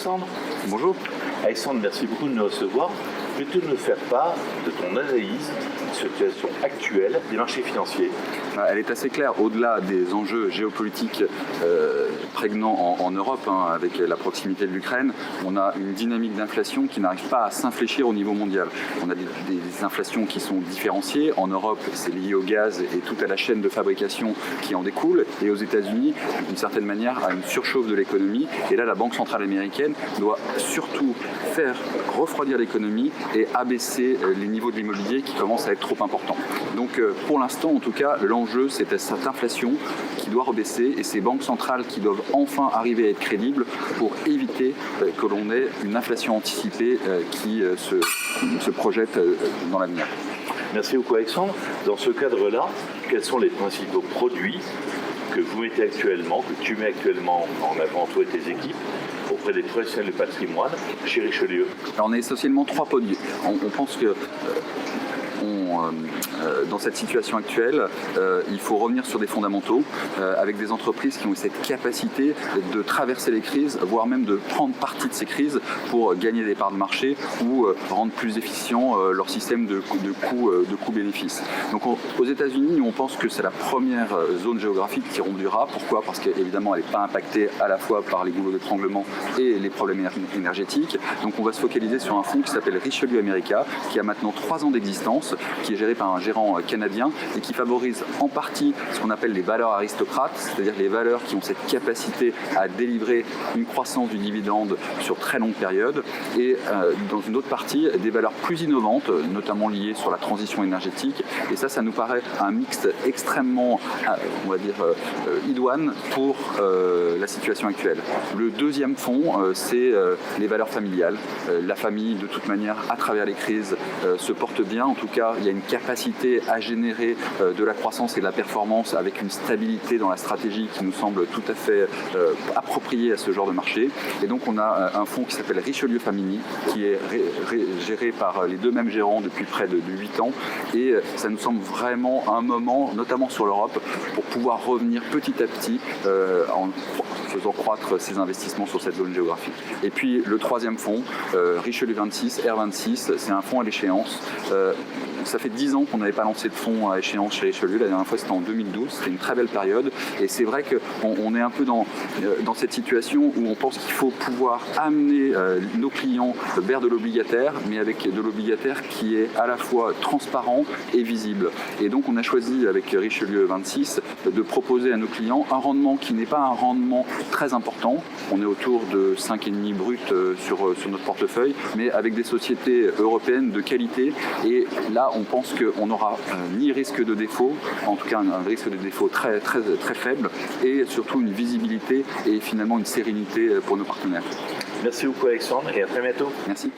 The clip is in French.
Alexandre. Bonjour. Alexandre, merci beaucoup de nous recevoir. Peux-tu nous faire part de ton analyse de la situation actuelle des marchés financiers? Elle est assez claire, au-delà des enjeux géopolitiques prégnants en Europe, avec la proximité de l'Ukraine, on a une dynamique d'inflation qui n'arrive pas à s'infléchir au niveau mondial. On a des inflations qui sont différenciées. En Europe, c'est lié au gaz et toute la chaîne de fabrication qui en découle. Et aux États-Unis, d'une certaine manière, à une surchauffe de l'économie. Et là, la Banque centrale américaine doit surtout faire refroidir l'économie et abaisser les niveaux de l'immobilier qui commencent à être trop importants. Donc pour l'instant, en tout cas, l'enjeu, c'est cette inflation qui doit rebaisser et ces banques centrales qui doivent enfin arriver à être crédibles pour éviter que l'on ait une inflation anticipée qui se projette dans l'avenir. Merci beaucoup Alexandre. Dans ce cadre-là, quels sont les principaux produits que vous mettez actuellement, que tu mets actuellement en avant, toi et tes équipes, auprès des professionnels de patrimoine chez Richelieu? Alors on a essentiellement 3 produits. On pense que dans cette situation actuelle, il faut revenir sur des fondamentaux avec des entreprises qui ont cette capacité de traverser les crises, voire même de prendre partie de ces crises pour gagner des parts de marché ou rendre plus efficient leur système de coût-bénéfice. Donc aux États-Unis, on pense que c'est la première zone géographique qui rebondira. Pourquoi? Parce qu'évidemment, elle n'est pas impactée à la fois par les goulots d'étranglement et les problèmes énergétiques. Donc on va se focaliser sur un fonds qui s'appelle Richelieu America, qui a maintenant 3 ans d'existence, qui est géré par un gérant canadien et qui favorise en partie ce qu'on appelle les valeurs aristocrates, c'est-à-dire les valeurs qui ont cette capacité à délivrer une croissance du dividende sur très longue période et dans une autre partie des valeurs plus innovantes, notamment liées sur la transition énergétique. Et ça nous paraît un mix extrêmement, on va dire, idoine pour la situation actuelle. Le deuxième fonds, c'est les valeurs familiales. La famille, de toute manière, à travers les crises, se porte bien. En tout cas, il y a une capacité à générer de la croissance et de la performance avec une stabilité dans la stratégie qui nous semble tout à fait appropriée à ce genre de marché. Et donc on a un fonds qui s'appelle Richelieu Family, qui est géré par les 2 mêmes gérants depuis près de 8 ans. Et ça nous semble vraiment un moment, notamment sur l'Europe, pour pouvoir revenir petit à petit en faisant croître ses investissements sur cette zone géographique. Et puis le 3e fonds, Richelieu 26, R26, c'est un fonds à l'échéance. Ça fait 10 ans qu'on n'avait pas lancé de fonds à échéance chez Richelieu. La dernière fois, c'était en 2012. C'était une très belle période. Et c'est vrai qu'on est un peu dans cette situation où on pense qu'il faut pouvoir amener nos clients vers de l'obligataire, mais avec de l'obligataire qui est à la fois transparent et visible. Et donc, on a choisi avec Richelieu 26 de proposer à nos clients un rendement qui n'est pas un rendement très important. On est autour de 5,5 brut sur notre portefeuille, mais avec des sociétés européennes de qualité. Et là, on pense qu'on n'aura ni risque de défaut, en tout cas un risque de défaut très, très, très faible, et surtout une visibilité et finalement une sérénité pour nos partenaires. Merci beaucoup Alexandre et à très bientôt. Merci.